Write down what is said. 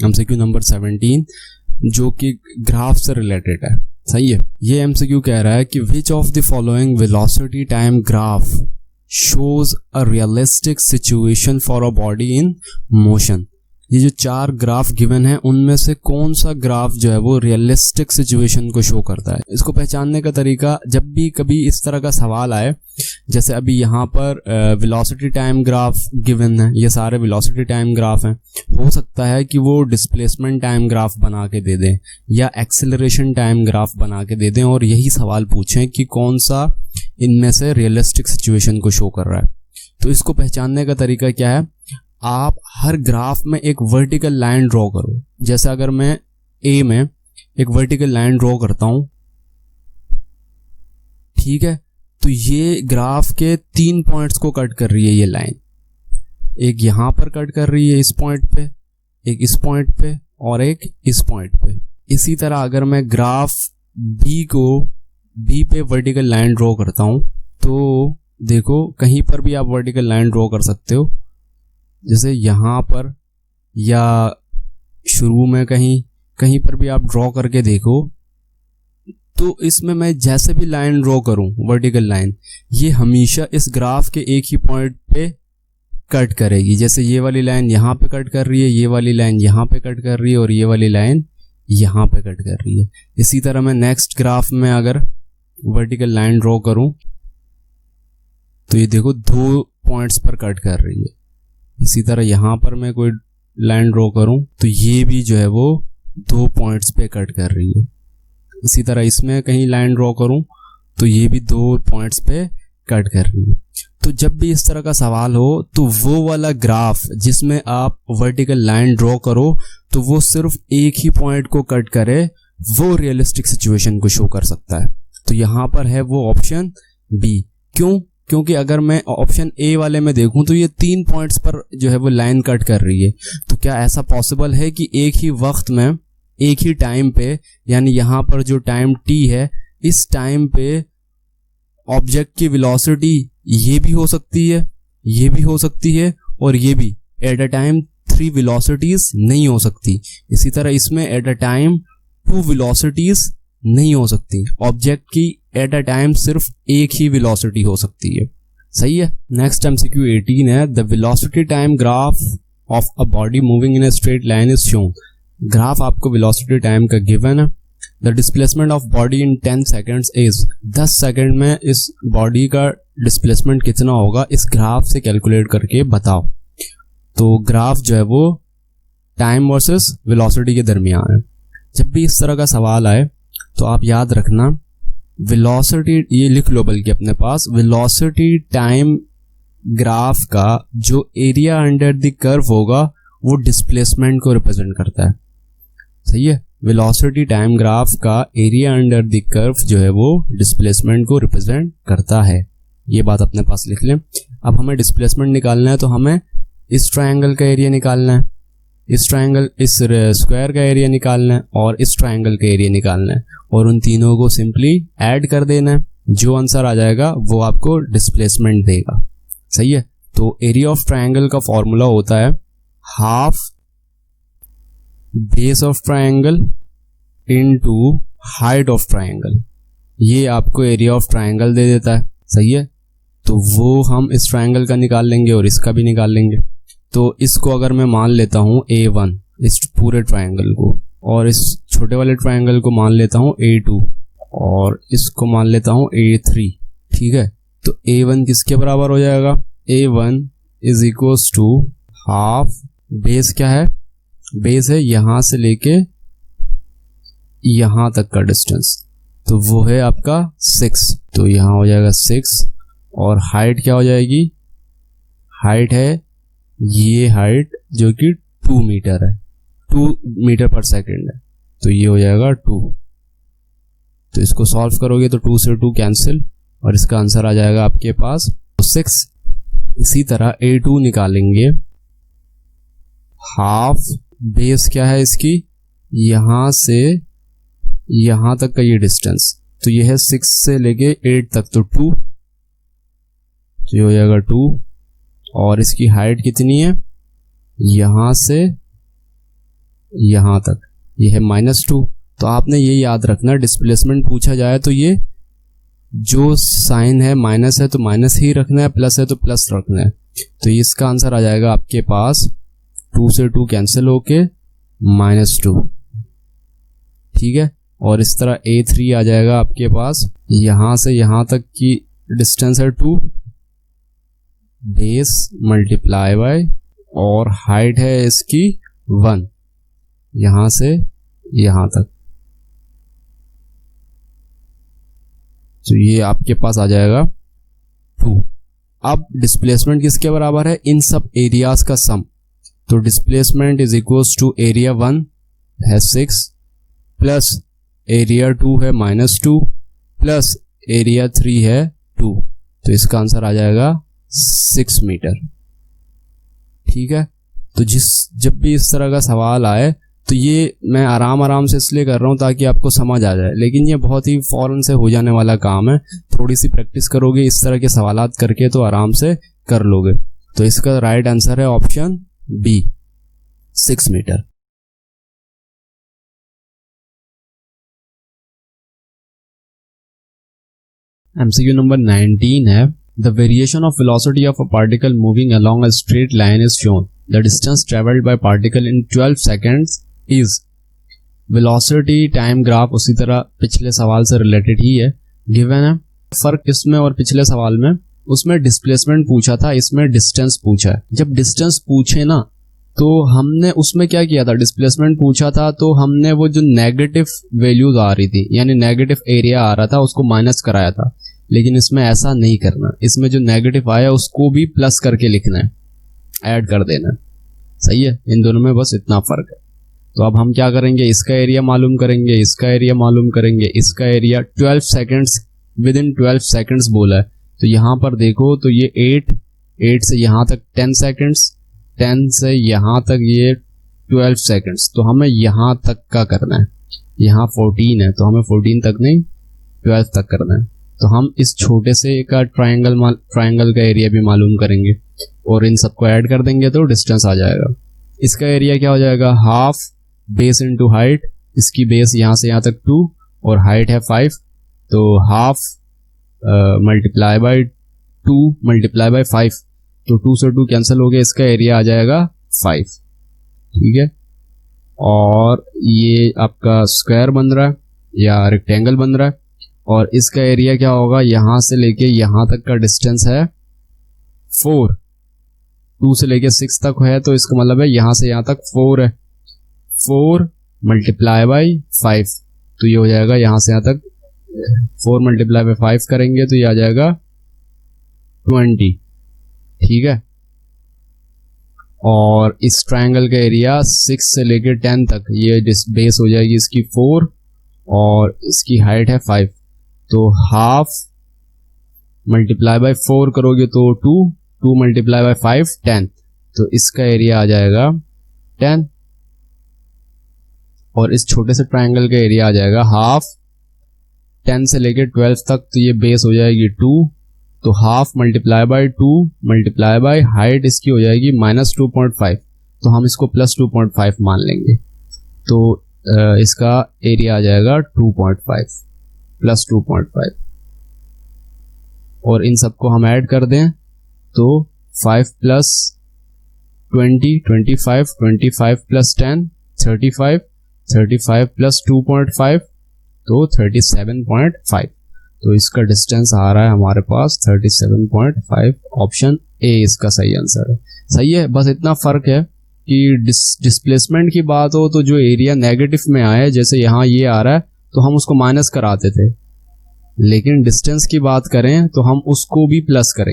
MCQ number 17 जो कि graph से रिलेटेड है। सही है। ये MCQ कह रहा है कि which of the following velocity time graph shows a realistic situation for a body in motion. ये जो 4 ग्राफ गिवन है उनमें से कौन सा ग्राफ जो है वो रियलिस्टिक सिचुएशन को शो करता है। इसको पहचानने का तरीका, जब भी कभी इस तरह का सवाल आए, जैसे अभी यहाँ पर वेलोसिटी टाइम ग्राफ गिवन है, ये सारे वेलोसिटी टाइम ग्राफ हैं, हो सकता है कि वो डिस्प्लेसमेंट टाइम ग्राफ बना के दे दें या एक्सेलरेशन टाइम ग्राफ बना के दे दें और यही सवाल पूछें कि कौन सा इनमें से रियलिस्टिक सिचुएशन को शो कर रहा है। तो इसको पहचानने का तरीका क्या है, आप हर ग्राफ में एक वर्टिकल लाइन ड्रॉ करो। जैसे अगर मैं ए में एक वर्टिकल लाइन ड्रॉ करता हूं, ठीक है, तो ये ग्राफ के 3 पॉइंट्स को कट कर रही है ये लाइन। एक यहां पर कट कर रही है इस पॉइंट पे, एक इस पॉइंट पे और एक इस पॉइंट पे। इसी तरह अगर मैं ग्राफ बी पे वर्टिकल लाइन ड्रॉ करता हूं, तो देखो कहीं पर भी आप वर्टिकल लाइन ड्रॉ कर सकते हो, जैसे यहाँ पर या शुरू में कहीं पर भी आप ड्रॉ करके देखो। तो इसमें मैं जैसे भी लाइन ड्रॉ करूं वर्टिकल लाइन, ये हमेशा इस ग्राफ के एक ही पॉइंट पे कट करेगी। जैसे ये वाली लाइन यहाँ पे कट कर रही है, ये वाली लाइन यहाँ पे कट कर रही है और ये वाली लाइन यहाँ पे कट कर रही है। इसी तरह मैं नेक्स्ट ग्राफ में अगर वर्टिकल लाइन ड्रॉ करूं तो ये देखो 2 पॉइंट्स पर कट कर रही है। इसी तरह यहाँ पर मैं कोई लाइन ड्रॉ करूं तो ये भी जो है वो 2 पॉइंट्स पे कट कर रही है। इसी तरह इसमें कहीं लाइन ड्रॉ करूं तो ये भी 2 पॉइंट्स पे कट कर रही है। तो जब भी इस तरह का सवाल हो तो वो वाला ग्राफ जिसमें आप वर्टिकल लाइन ड्रॉ करो तो वो सिर्फ एक ही पॉइंट को कट करे, वो रियलिस्टिक सिचुएशन को शो कर सकता है। तो यहाँ पर है वो ऑप्शन बी। क्यों? क्योंकि अगर मैं ऑप्शन ए वाले में देखूं तो ये 3 पॉइंट्स पर जो है वो लाइन कट कर रही है। तो क्या ऐसा पॉसिबल है कि एक ही वक्त में एक ही टाइम पे, यानी यहाँ पर जो टाइम t है, इस टाइम पे ऑब्जेक्ट की वेलोसिटी ये भी हो सकती है, ये भी हो सकती है और ये भी, एट अ टाइम 3 वेलोसिटीज नहीं हो सकती। इसी तरह इसमें एट अ टाइम 2 वेलोसिटीज नहीं हो सकती। ऑब्जेक्ट की एट अ टाइम सिर्फ एक ही वेलोसिटी हो सकती है। सही है। नेक्स्ट MCQ 18 है, the velocity time graph of a body moving in a straight line is shown. Graph आपको वेलोसिटी टाइम का गिवन है। The displacement of body in 10 seconds is, 10 second में इस बॉडी का डिस्प्लेसमेंट कितना होगा, इस ग्राफ से कैलकुलेट करके बताओ। तो ग्राफ जो है वो टाइम वर्सेस वेलोसिटी के दरमियान है। जब भी इस तरह का सवाल आए तो आप याद रखना, वेलोसिटी, ये लिख लो बल्कि अपने पास, वेलोसिटी टाइम ग्राफ का जो एरिया अंडर द कर्व होगा वो डिस्प्लेसमेंट को रिप्रेजेंट करता है। सही है। वेलोसिटी टाइम ग्राफ का एरिया अंडर द कर्व जो है वो डिस्प्लेसमेंट को रिप्रेजेंट करता है। ये बात अपने पास लिख लें। अब हमें डिस्प्लेसमेंट निकालना है तो हमें इस ट्रायंगल का एरिया निकालना है, इस स्क्वायर का एरिया निकालना है और इस ट्रायंगल का एरिया निकालना है और उन तीनों को सिंपली ऐड कर देना है। जो आंसर आ जाएगा वो आपको डिस्प्लेसमेंट देगा। सही है। तो एरिया ऑफ ट्रायंगल का फॉर्मूला होता है half base of triangle into height of triangle. ये आपको एरिया ऑफ ट्रायंगल दे देता है। सही है। तो वो हम इस ट्रायंगल का निकाल लेंगे और इसका भी निकाल लेंगे। तो इसको अगर मैं मान लेता हूं A1, इस पूरे ट्रायंगल को, और इस छोटे वाले ट्रायंगल को मान लेता हूं A2 और इसको मान लेता हूं A3, ठीक है। तो A1 किसके बराबर हो जाएगा, A1 is equals to half base, क्या है, बेस है यहां से लेके यहां तक का डिस्टेंस, तो वो है आपका 6। तो यहां हो जाएगा 6 और हाइट क्या हो जाएगी, हाइट है ये हाइट जो कि 2 मीटर है, 2 मीटर पर सेकेंड है, तो ये हो जाएगा 2। तो इसको सॉल्व करोगे तो 2 से 2 कैंसिल और इसका आंसर आ जाएगा आपके पास 6। इसी तरह A2 निकालेंगे, हाफ बेस क्या है इसकी, यहां से यहां तक का ये डिस्टेंस, तो ये है 6 से लेके 8 तक, तो 2, तो ये हो जाएगा 2। और इसकी हाइट कितनी है, यहां से यहाँ तक, ये है -2। तो आपने ये याद रखना, डिस्प्लेसमेंट पूछा जाए तो ये जो साइन है माइनस है तो माइनस ही रखना है, प्लस है तो प्लस रखना है। तो इसका आंसर आ जाएगा आपके पास 2 से 2 कैंसिल होके -2, ठीक है। और इस तरह A3 आ जाएगा आपके पास, यहाँ से यहाँ तक की डिस्टेंस है 2, बेस मल्टीप्लाई बाय, और हाइट है इसकी 1, यहाँ से यहाँ तक। तो ये आपके पास आ जाएगा 2। अब डिस्प्लेसमेंट किसके बराबर है, इन सब एरियाज का सम। तो displacement is equals to area 1 है 6 प्लस एरिया 2 है -2 प्लस एरिया 3 है 2। तो इसका आंसर आ जाएगा 6 मीटर, ठीक है। तो जब भी इस तरह का सवाल आए तो ये मैं आराम से इसलिए कर रहा हूँ ताकि आपको समझ आ जाए, लेकिन ये बहुत ही फौरन से हो जाने वाला काम है। थोड़ी सी प्रैक्टिस करोगे इस तरह के सवालात करके तो आराम से कर लोगे। तो इसका राइट आंसर है option B, 6 metre. MCQ number 19 है, the variation of velocity of a particle moving along a straight line is shown, the distance travelled by particle in 12 seconds is. Velocity time graph उसी तरह पिछले सवाल से related ही है, given है। फर्क इसमें और पिछले सवाल में, उसमें डिस्प्लेसमेंट पूछा था, इसमें डिस्टेंस पूछा है। जब डिस्टेंस पूछे ना तो हमने उसमें क्या किया था, डिस्प्लेसमेंट पूछा था तो हमने वो जो नेगेटिव वैल्यूज आ रही थी यानी नेगेटिव एरिया आ रहा था उसको माइनस कराया था। लेकिन इसमें ऐसा नहीं करना, इसमें जो नेगेटिव आया उसको भी प्लस करके लिखना है, ऐड कर देना है, सही है। इन दोनों में बस इतना फर्क है। तो अब हम क्या करेंगे, इसका एरिया मालूम करेंगे, इसका एरिया मालूम करेंगे। इसका area 12 seconds, with in 12 seconds बोला है। तो यहाँ पर देखो तो ये 8 से यहाँ तक 10 सेकेंड्स, 10 से यहाँ तक ये 12 सेकेंड्स। तो हमें यहाँ तक का करना है, यहाँ 14 है तो हमें 14 तक नहीं 12 तक करना है। तो हम इस छोटे से का ट्रायंगल का एरिया भी मालूम करेंगे और इन सबको ऐड कर देंगे तो डिस्टेंस आ जाएगा। इसका एरिया क्या हो जाएगा, हाफ बेस इनटू हाइट। इसकी बेस यहाँ से यहाँ तक 2 और हाइट है 5, तो half multiply by 2 multiply by 5, तो 2 से 2 कैंसिल हो गया, इसका एरिया आ जाएगा 5, ठीक है। और ये आपका स्क्वायर बन रहा है या रेक्टेंगल बन रहा है, और इसका एरिया क्या होगा, यहाँ से लेके यहाँ तक का डिस्टेंस है 4, 2 से लेके 6 तक है, तो इसका मतलब है यहाँ से यहाँ तक 4 है, 4 मल्टीप्लाई बाई 5, तो ये हो जाएगा यहाँ से यहाँ तक 4 मल्टीप्लाई बाई 5 करेंगे तो ये आ जाएगा 20, ठीक है। और इस ट्रायंगल का एरिया 6 से लेके 10 तक, ये बेस हो जाएगी इसकी 4 और इसकी हाइट है 5, तो हाफ मल्टीप्लाई बाय 4 करोगे तो 2 मल्टीप्लाई बाय 5 10, तो इसका एरिया आ जाएगा 10। और इस छोटे से ट्रायंगल का एरिया आ जाएगा हाफ 10 से लेके 12 तक, तो ये बेस हो जाएगी 2, तो half multiply by 2 multiply by height इसकी हो जाएगी -2.5, तो हम इसको +2.5 मान लेंगे, तो इसका एरिया आ जाएगा 2.5 +2.5। और इन सबको हम ऐड कर दें तो 5 + 20 25, 25 + 10 35, 35 + 2.5 तो 37.5, तो इसका डिस्टेंस आ रहा है हमारे पास 37.5। ऑप्शन ए इसका सही आंसर है। सही है, बस इतना फर्क है कि डिस्प्लेसमेंट की बात हो तो जो एरिया नेगेटिव में आए, जैसे यहाँ ये आ रहा है तो हम उसको माइनस कराते थे, लेकिन डिस्टेंस की बात करें तो हम उसको भी प्लस करें।